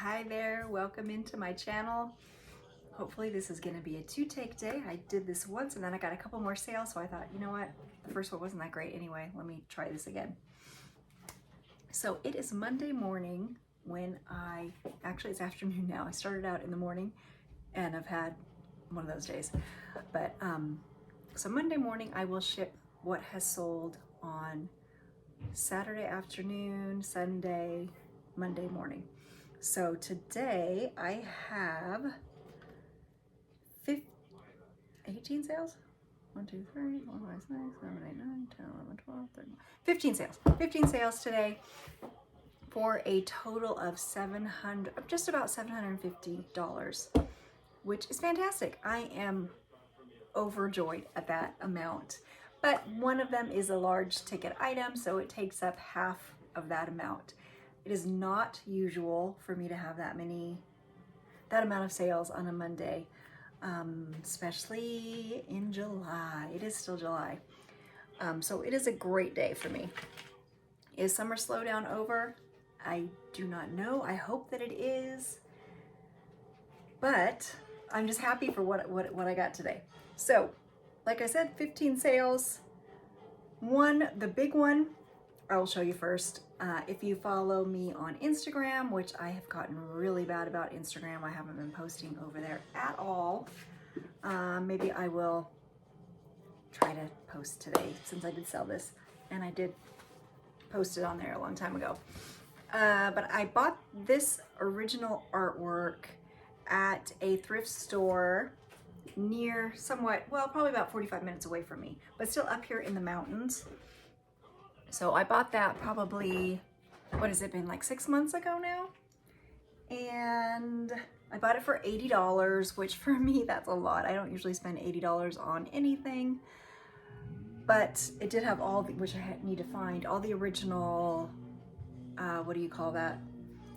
Hi there, welcome into my channel. Hopefully this is going to be a two-take day. I did this once and then I got a couple more sales, so I thought, you know what, the first one wasn't that great anyway, let me try this again. So it is Monday morning when actually it's afternoon now. I started out in the morning and I've had one of those days. But so Monday morning I will ship what has sold on Saturday afternoon, Sunday, Monday morning. So today I have 18 sales. 1, 2, 3, 4, 5, 6, 7, 8, 9, 10, 11, 12, 13, 15 sales. 15 sales today for a total of just about $750, which is fantastic. I am overjoyed at that amount. But one of them is a large ticket item, so it takes up half of that amount. It is not usual for me to have that amount of sales on a Monday, especially in July. It is still July. So it is a great day for me. Is Summer Slowdown over? I do not know. I hope that it is. But I'm just happy for what I got today. So, like I said, 15 sales. The big one, I will show you first. If you follow me on Instagram, which I have gotten really bad about Instagram, I haven't been posting over there at all. Maybe I will try to post today since I did sell this, and I did post it on there a long time ago. But I bought this original artwork at a thrift store near probably about 45 minutes away from me, but still up here in the mountains. So I bought that probably, what has it been, like 6 months ago now? And I bought it for $80, which for me, that's a lot. I don't usually spend $80 on anything, but it did have which I need to find, all the original, what do you call that?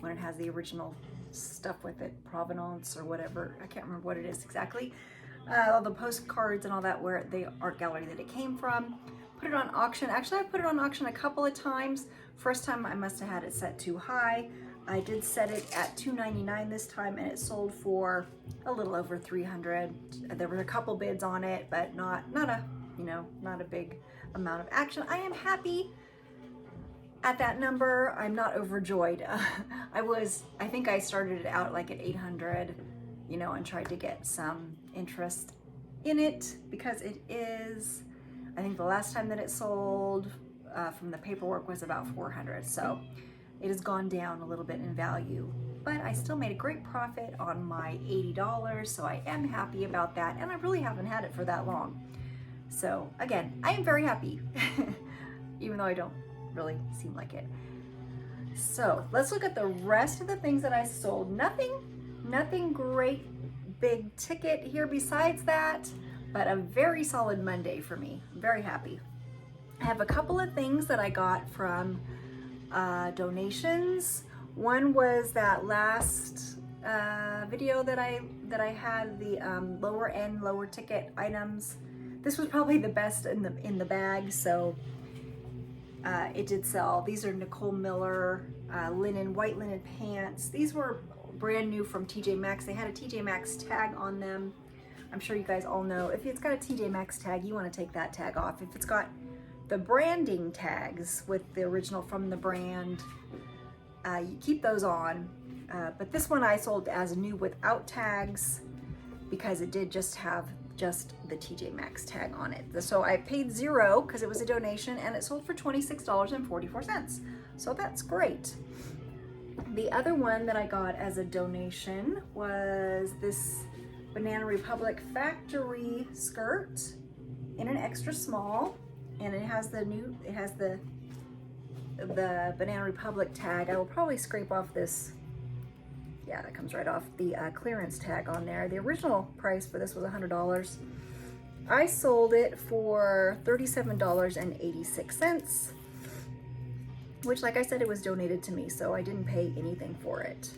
When it has the original stuff with it, provenance or whatever. I can't remember what it is exactly. All the postcards and all that, where the art gallery that it came from. Put it on auction. Actually, I put it on auction a couple of times. First time I must have had it set too high. I did set it at $299 this time, and it sold for a little over $300. There were a couple bids on it, but not a big amount of action. I am happy at that number. I'm not overjoyed. I think I started it out like at 800, and tried to get some interest in it because it is, I think the last time that it sold from the paperwork was about 400. So it has gone down a little bit in value, but I still made a great profit on my $80. So I am happy about that. And I really haven't had it for that long. So again, I am very happy, even though I don't really seem like it. So let's look at the rest of the things that I sold. Nothing great big ticket here besides that, but a very solid Monday for me. I'm very happy. I have a couple of things that I got from donations. One was that last video that I had, the lower ticket items. This was probably the best in the bag, so it did sell. These are Nicole Miller white linen pants. These were brand new from TJMaxx. They had a TJMaxx tag on them. I'm sure you guys all know, if it's got a TJMaxx tag, you want to take that tag off. If it's got the branding tags with the original from the brand, you keep those on. But this one I sold as new without tags because it did just have the TJMaxx tag on it. So I paid $0 because it was a donation, and it sold for $26.44. So that's great. The other one that I got as a donation was this Banana Republic factory skirt in an extra small, and it has the Banana Republic tag. I will probably scrape off this. Yeah, that comes right off the clearance tag on there. The original price for this was $100. I sold it for $37.86, which, like I said, it was donated to me, so I didn't pay anything for it.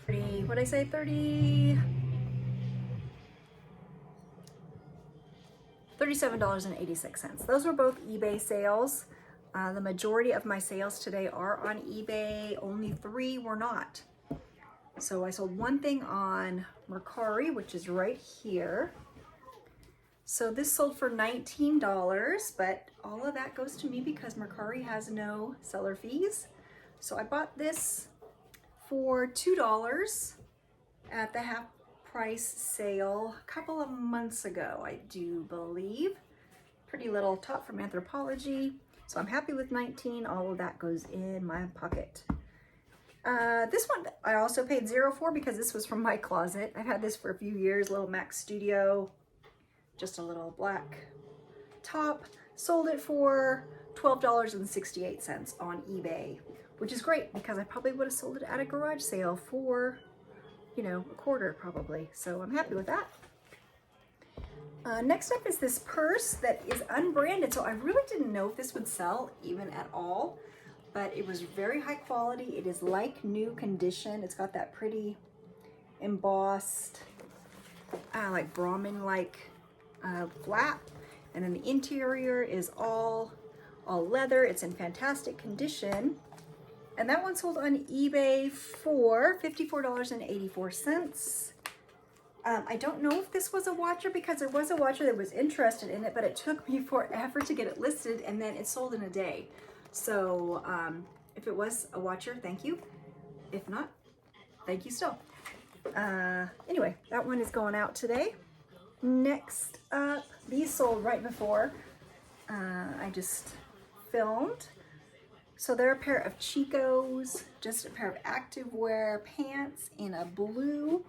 What'd I say, $37.86. Those were both eBay sales. The majority of my sales today are on eBay. Only 3 were not. So I sold one thing on Mercari, which is right here. So this sold for $19, but all of that goes to me because Mercari has no seller fees. So I bought this for $2 at the half price sale a couple of months ago, I do believe. Pretty little top from Anthropologie. So I'm happy with 19. All of that goes in my pocket. This one I also paid 0 for because this was from my closet. I've had this for a few years, little Max Studio, just a little black top. Sold it for $12.68 on eBay, which is great because I probably would have sold it at a garage sale for, you know, a quarter probably. So I'm happy with that. Next up is this purse that is unbranded. So I really didn't know if this would sell even at all, but it was very high quality. It is like new condition. It's got that pretty embossed, like Brahmin-like flap. And then the interior is all leather. It's in fantastic condition. And that one sold on eBay for $54.84. I don't know if this was a watcher because there was a watcher that was interested in it, but it took me forever to get it listed and then it sold in a day. So if it was a watcher, thank you. If not, thank you still. Anyway, that one is going out today. Next up, these sold right before I just filmed. So they're a pair of Chico's, just a pair of activewear pants in a blue.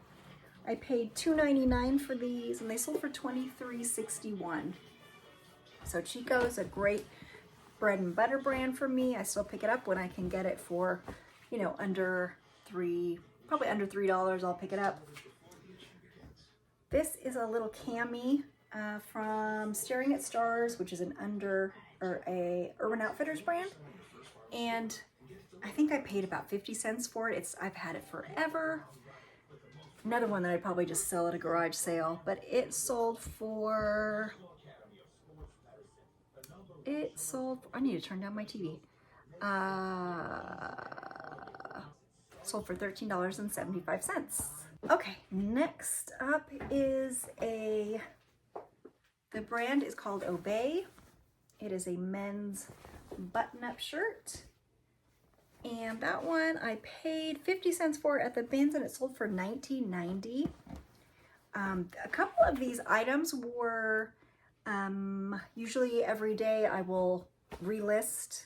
I paid $2.99 for these and they sold for $23.61. So Chico's a great bread and butter brand for me. I still pick it up when I can get it for, you know, probably under $3, I'll pick it up. This is a little cami from Staring at Stars, which is a Urban Outfitters brand. And I think I paid about 50 cents for it. I've had it forever. Another one that I'd probably just sell at a garage sale, but it sold for, I need to turn down my TV. Sold for $13.75. Okay, next up is the brand is called Obey. It is a men's button-up shirt. And that one I paid 50 cents for at the bins and it sold for $19.90. A couple of these items were usually every day I will relist.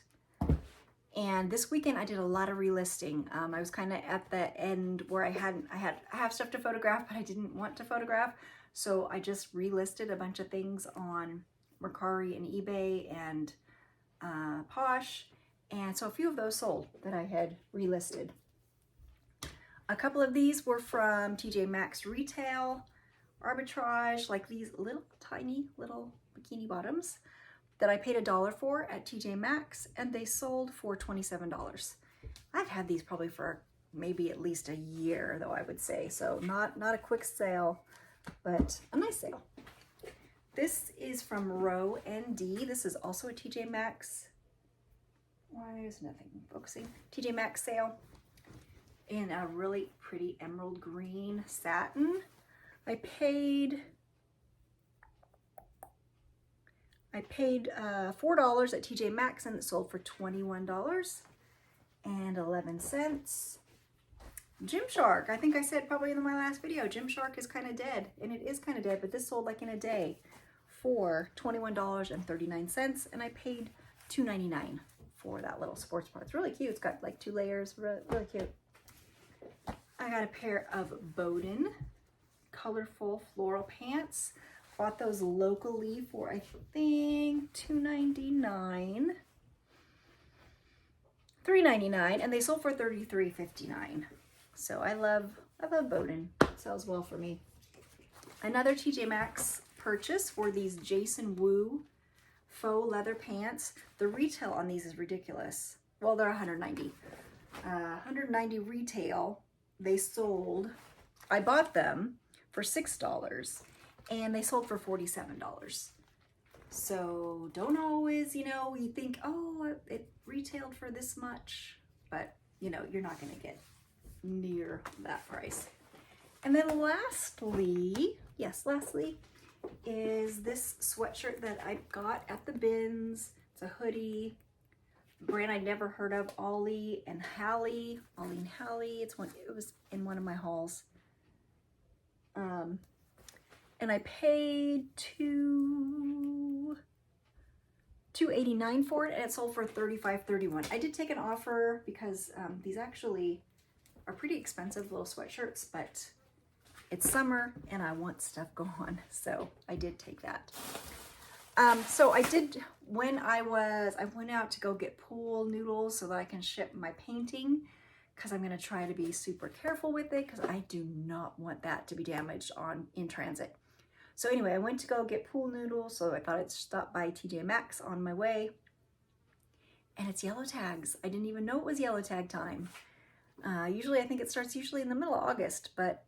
And this weekend I did a lot of relisting. I was kind of at the end where I have stuff to photograph, but I didn't want to photograph. So I just relisted a bunch of things on Mercari and eBay and Posh. And so a few of those sold that I had relisted. A couple of these were from TJMaxx Retail, Arbitrage, like these tiny little bikini bottoms that I paid $1 for at TJMaxx, and they sold for $27. I've had these probably for maybe at least a year, though, I would say. So not a quick sale, but a nice sale. This is from Row ND. This is also a TJMaxx. Why is nothing focusing? TJMaxx sale in a really pretty emerald green satin. I paid $4 at TJMaxx and it sold for $21.11. Gymshark, I think I said probably in my last video, Gymshark is kind of dead, and it is kind of dead, but this sold like in a day for $21.39, and I paid $2.99 for that little sports bra. It's really cute. It's got like 2 layers, really cute. I got a pair of Bowden colorful floral pants. Bought those locally for I think $2.99, $3.99, and they sold for $33.59. So I love Bowden. It sells well for me. Another TJMaxx purchase for these Jason Wu faux leather pants. The retail on these is ridiculous. Well, they're $190. $190 retail. They sold, I bought them for $6 and they sold for $47. So don't always, you think, oh, it retailed for this much, but you're not gonna get near that price. And then lastly, is this sweatshirt that I got at the bins. It's a hoodie, brand I'd never heard of, Ollie and Hallie. It was in one of my hauls. And I paid $2.89 for it, and it sold for $35.31. I did take an offer because these actually are pretty expensive little sweatshirts, but it's summer and I want stuff gone, so I did take that. So I did, when I went out to go get pool noodles so that I can ship my painting, because I'm going to try to be super careful with it, because I do not want that to be damaged in transit. So anyway, I went to go get pool noodles, so I thought I'd stop by TJMaxx on my way. And it's yellow tags. I didn't even know it was yellow tag time. Usually, I think it starts usually in the middle of August, but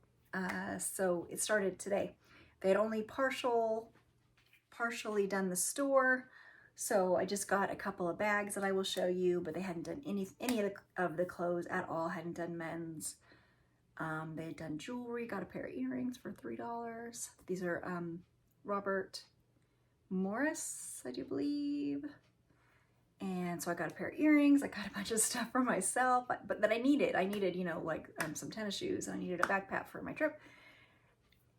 so it started today. They had only partially done the store, so I just got a couple of bags that I will show you, but they hadn't done any of the clothes at all, hadn't done men's. They had done jewelry, got a pair of earrings for $3. These are Robert Morris, I do believe. And so I got a pair of earrings, I got a bunch of stuff for myself, but that I needed. I needed, you know, like some tennis shoes, and I needed a backpack for my trip.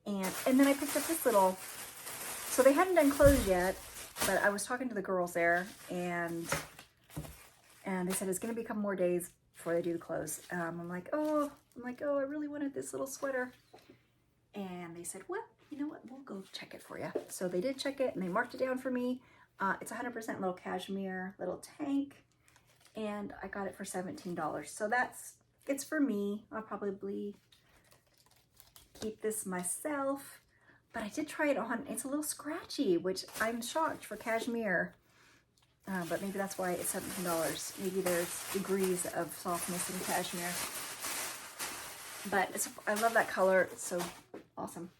And then I picked up this little, so they hadn't done clothes yet, but I was talking to the girls there, and they said it's gonna be a couple more days before they do the clothes. I'm like, oh, I really wanted this little sweater. And they said, well, you know what, we'll go check it for you. So they did check it, and they marked it down for me. It's 100% little cashmere, little tank, and I got it for $17. So it's for me. I'll probably keep this myself, but I did try it on. It's a little scratchy, which I'm shocked for cashmere, but maybe that's why it's $17. Maybe there's degrees of softness in cashmere, but I love that color. It's so awesome.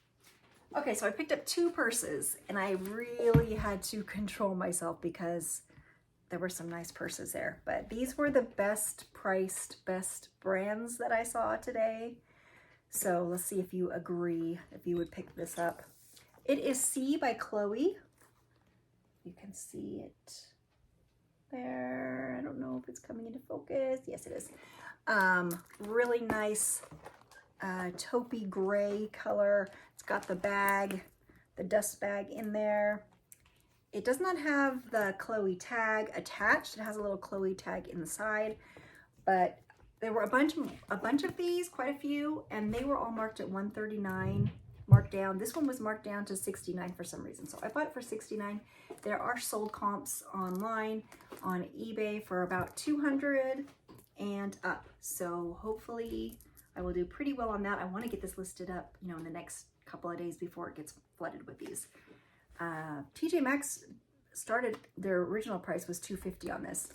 Okay, so I picked up 2 purses, and I really had to control myself because there were some nice purses there. But these were the best priced, best brands that I saw today. So let's see if you agree, if you would pick this up. It is C by Chloe. You can see it there. I don't know if it's coming into focus. Yes, it is. Really nice taupey gray color. It's got the bag, the dust bag in there. It does not have the Chloe tag attached. It has a little Chloe tag inside, but there were a bunch of these, quite a few, and they were all marked at $139, marked down. This one was marked down to $69 for some reason, so I bought it for $69. There are sold comps online on eBay for about $200 and up, so hopefully I will do pretty well on that. I want to get this listed up, you know, in the next couple of days before it gets flooded with these. TJMaxx started, their original price was $250 on this,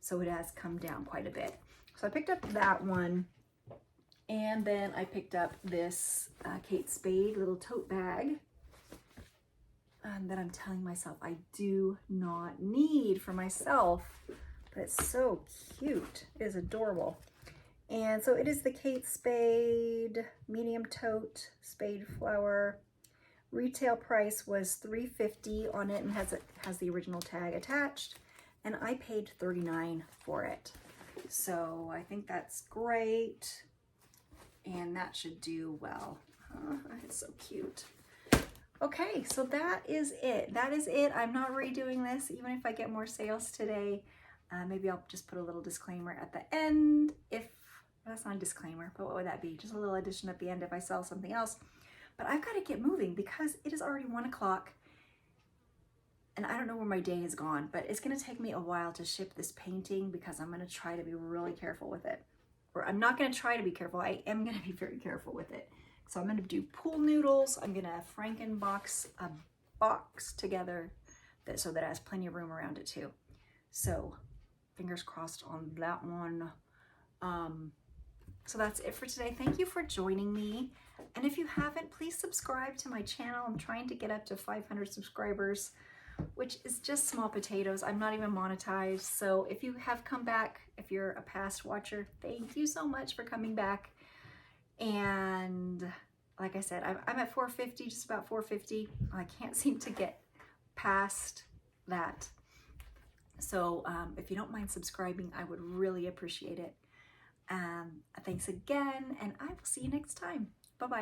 so it has come down quite a bit. So I picked up that one, and then I picked up this Kate Spade little tote bag that I'm telling myself I do not need for myself, but it's so cute. It is adorable. And so it is the Kate Spade medium tote spade flower. Retail price was $350 on it, and has the original tag attached, and I paid $39 for it. So I think that's great, and that should do well. It's so cute. Okay, so that is it. That is it. I'm not redoing this, even if I get more sales today. Maybe I'll just put a little disclaimer at the end. If that's not a disclaimer, but what would that be? Just a little addition at the end if I sell something else. But I've got to get moving because it is already 1 o'clock. And I don't know where my day has gone, but it's going to take me a while to ship this painting because I'm going to try to be really careful with it. Or I'm not going to try to be careful. I am going to be very careful with it. So I'm going to do pool noodles. I'm going to Frankenbox a box together so that it has plenty of room around it too. So fingers crossed on that one. So that's it for today. Thank you for joining me. And if you haven't, please subscribe to my channel. I'm trying to get up to 500 subscribers. which is just small potatoes. I'm not even monetized. So if you have come back, if you're a past watcher, thank you so much for coming back. And like I said, I'm at 450, just about 450. I can't seem to get past that. So if you don't mind subscribing, I would really appreciate it. Thanks again, and I will see you next time. Bye-bye.